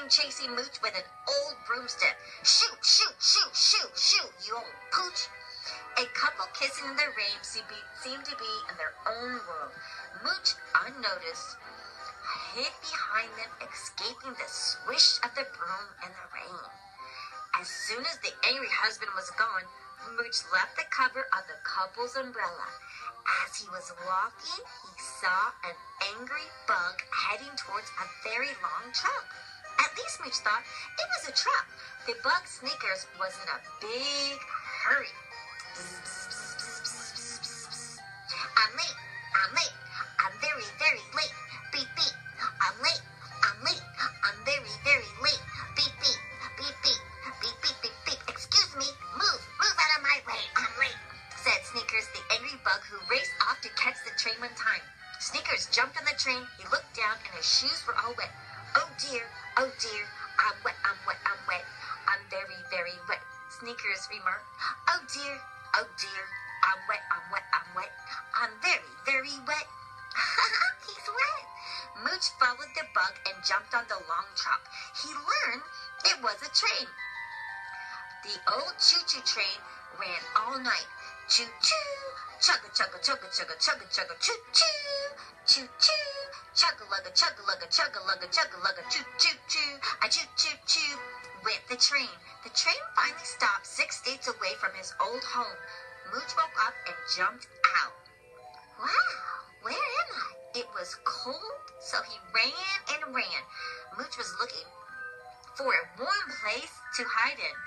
came chasing Mooch with an old broomstick. Shoot, shoot, shoot, shoot, shoot, you old pooch. A couple kissing in the rain seemed to be in their own world. Mooch, unnoticed, hid behind them, escaping the swish of the broom in the rain. As soon as the angry husband was gone, Mooch left the cover of the couple's umbrella. As he was walking, he saw an angry bug heading towards a very long truck. At least Mooch thought it was a truck. The bug Snickers was in a big hurry. I'm late, I'm late, I'm very, very late. Beep, beep, I'm late, I'm late, I'm very, very late. Beep, beep, beep, beep, beep, beep, beep, beep. Excuse me, move out of my way, I'm late, said Snickers, the angry bug who raced off to catch the train on time. Snickers jumped on the train, he looked down and his shoes were all wet. Oh dear, I'm wet, I'm wet, I'm wet. I'm very, very wet, Snickers remarked. Oh dear, I'm wet, I'm wet, I'm wet. I'm very, very wet. He's wet. Mooch followed the bug and jumped on the long truck. He learned it was a train. The old choo-choo train ran all night. Choo-choo, chugga, chugga, chugga, chugga, chugga, chugga, choo-choo, choo-choo, chugga-lugga, chugga-lugga, chugga-lugga, chugga-lugga, choo-choo-choo, a choo-choo-choo, went the train. The train finally stopped 6 states away from his old home. Mooch woke up and jumped out. Wow, where am I? It was cold, so he ran and ran. Mooch was looking for a warm place to hide in.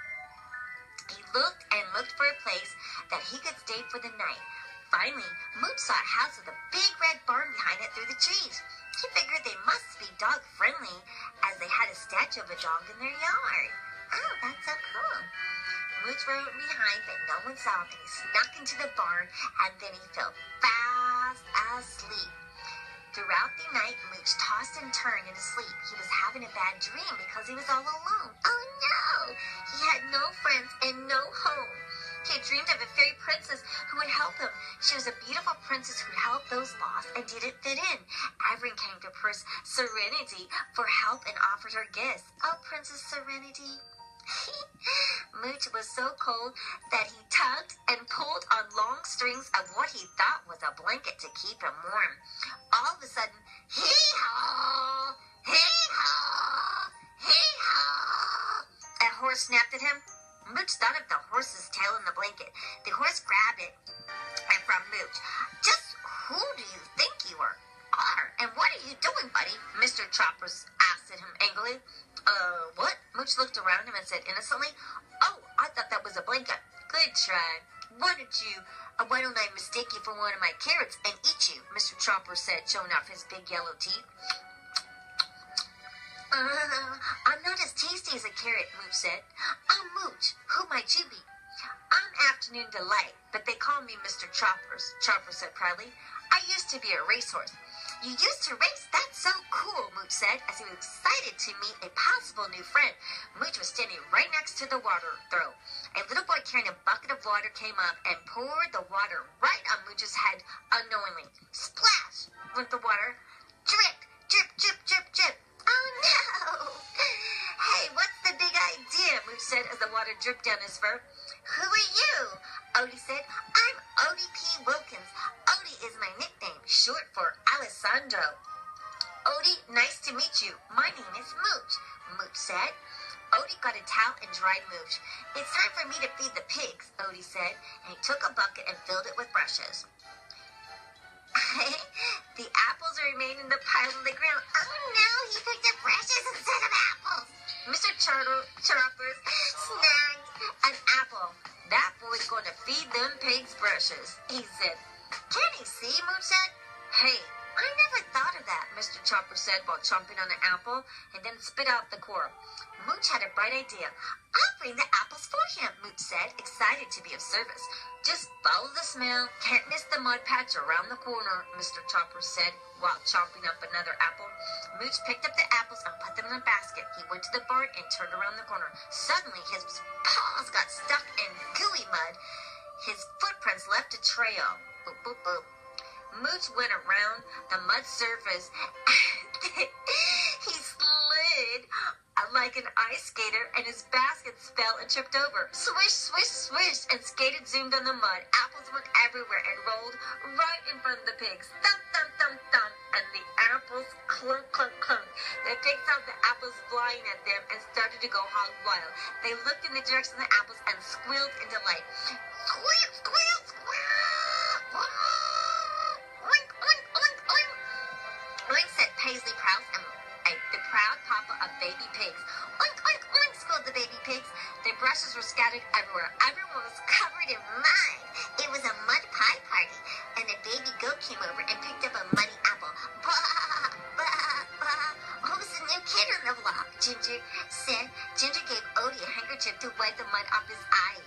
He looked and looked for a place that he could stay for the night. Finally, Mooch saw a house with a big red barn behind it through the trees. He figured they must be dog-friendly, as they had a statue of a dog in their yard. Oh, that's so cool. Mooch rode behind, but no one saw him, and he snuck into the barn, and then he fell fast asleep. Throughout the night, Mooch tossed and turned in his sleep. He was having a bad dream because he was all alone. Oh no! He had no friends and no home. He had dreamed of a fairy princess who would help him. She was a beautiful princess who helped those lost and didn't fit in. Everyone came to Princess Serenity for help and offered her gifts. Oh, Princess Serenity. Mooch was so cold that he tugged and pulled on long strings of what he thought was a blanket to keep him warm. All of a sudden, hee-haw, hee-haw, hee-haw, a horse snapped at him. Mooch thought of the horse's tail in the blanket. The horse grabbed it from Mooch. Just who do you think you are? And what are you doing, buddy? Mr. Choppers asked him angrily. What? Mooch looked around him and said innocently, Oh, I thought that was a blanket. Good try. Why don't I mistake you for one of my carrots and eat you? Mr. Chopper said, showing off his big yellow teeth. I'm not as tasty as a carrot, Mooch said. I'm Mooch. Who might you be? I'm Afternoon Delight, but they call me Mr. Choppers, Chopper said proudly. I used to be a racehorse. You used to race? That's so cool, Mooch said, as he was excited to meet a possible new friend. Mooch was standing right next to the water throw. A little boy carrying a bucket of water came up and poured the water right on Mooch's head unknowingly. Splash went the water. Drip, drip, drip, drip, drip. Oh, no! Hey, what's the big idea? Mooch said as the water dripped down his fur. Who are you? Odie said. I'm Odie P. Wilkins. Odie is my nickname, short for Alessandro. Odie, nice to meet you. My name is Mooch, Mooch said. Odie got a towel and dried Mooch. It's time for me to feed the pigs, Odie said, and he took a bucket and filled it with brushes. The apples remained in the pile on the ground. Oh no, he picked up brushes instead of apples. Mr. Choppers snagged an apple. That boy's going to feed them pigs brushes, he said. Can't he see, Mooch said. Hey, I never thought of that, Mr. Chopper said while chomping on an apple and then spit out the core. Mooch had a bright idea. I'll bring the apples for him, Mooch said, excited to be of service. Just follow the smell. Can't miss the mud patch around the corner, Mr. Chopper said while chomping up another apple. Mooch picked up the apples and put them in a basket. He went to the barn and turned around the corner. Suddenly, his paws got stuck in gooey mud. His footprints left a trail. Boop, boop, boop. Mooch went around the mud surface. He slid like an ice skater, and his baskets fell and tripped over. Swish, swish, swish, and skated zoomed on the mud. Apples went everywhere and rolled right in front of the pigs. Thump, thump, thump, thump, and the apples clunk, clunk, clunk. The pigs saw the apples flying at them and started to go hog wild. They looked in the direction of the apples and squealed in delight. Squeal, squeal, squeal! Oink, oink, oink, oink! Oink, said Paisley Prowse, and the proud papa of baby pigs. Oink, oink, oink, squealed the baby pigs. Their brushes were scattered everywhere. Everyone was covered in mud. It was a mud pie party, and the baby goat came over and picked up a muddy apple. Bah, bah, bah. Who's the new kid on the block? Ginger said. Ginger gave Odie a handkerchief to wipe the mud off his eyes.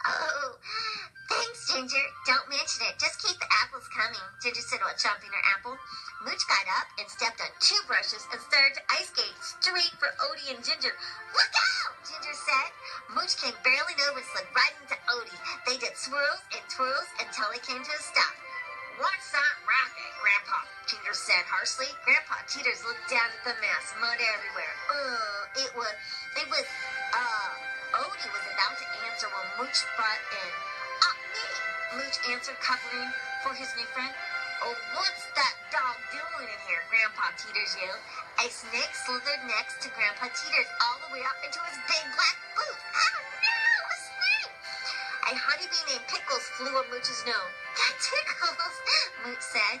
Oh, thanks, Ginger. Don't mention it. Just keep the apples coming, Ginger said while chomping her apple. Mooch got up and stepped on 2 brushes and started to ice skate straight for Odie and Ginger. Look out, Ginger said. Mooch came barreling over and slid right into Odie. They did swirls and twirls until they came to a stop. What's that racket, Grandpa? Ginger said harshly. Grandpa Teeters looked down at the mess, mud everywhere. Odie was about to answer when Mooch butt in. Me, Mooch answered, covering for his new friend. Oh, what's that dog doing in here? Grandpa Teeters yelled. A snake slithered next to Grandpa Teeters all the way up into his big black boot. Oh, no, a snake! A honeybee named Pickles flew on Mooch's nose. That tickles, Mooch said.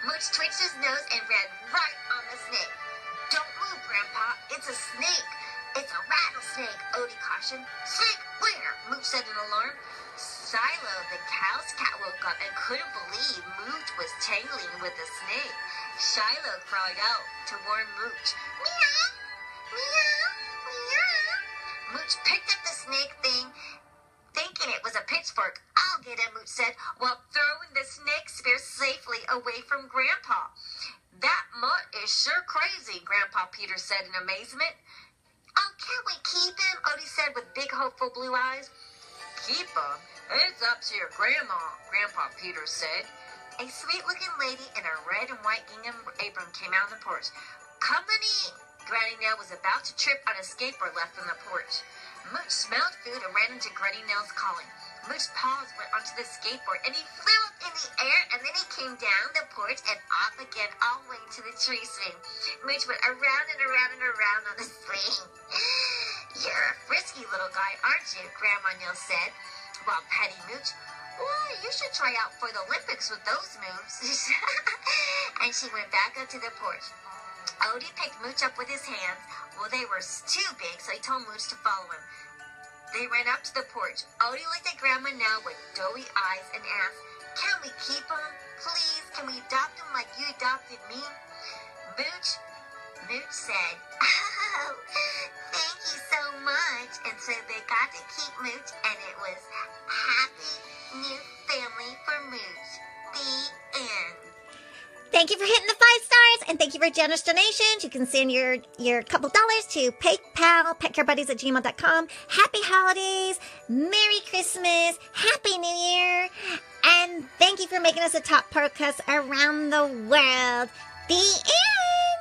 Mooch twitched his nose and ran right on the snake. Don't move, Grandpa. It's a snake. It's a rattlesnake, Odie cautioned. Snake where? Mooch said in alarm. Silo, the cow's cat, woke up and couldn't believe Mooch was tangling with the snake. Shiloh cried out to warn Mooch. Meow, meow, meow. Mooch picked up the snake thing, thinking it was a pitchfork. I'll get it, Mooch said, while throwing the snake spear safely away from Grandpa. That mutt is sure crazy, Grandpa Peter said in amazement. Oh, can't we keep him? Odie said with big hopeful blue eyes. Keep him? It's up to your grandma, Grandpa Peter said. A sweet-looking lady in a red and white gingham apron came out on the porch. Company! Granny Nell was about to trip on a skateboard left on the porch. Mooch smelled food and ran into Granny Nell's calling. Mooch's paws went onto the skateboard, and he flew up in the air, and then he came down the porch and off again all the way to the tree swing. Mooch went around and around and around on the swing. You're a frisky little guy, aren't you? Grandma Nell said, while petting Mooch. Well, you should try out for the Olympics with those moves. And she went back up to the porch. Odie picked Mooch up with his hands. Well, they were too big, so he told Mooch to follow him. They ran up to the porch. Odie looked at Grandma Nell with doughy eyes and asked, Can we keep him? Please, can we adopt him like you adopted me? Mooch said, Oh, thank you so much. And so they got to keep Mooch, and it was happy new family for Mooch. The end. Thank you for hitting the 5 stars, and thank you for generous donations. You can send your couple dollars to PayPal, petcarebuddies@gmail.com. Happy holidays, Merry Christmas, Happy New Year, and thank you for making us a top podcast around the world. The end.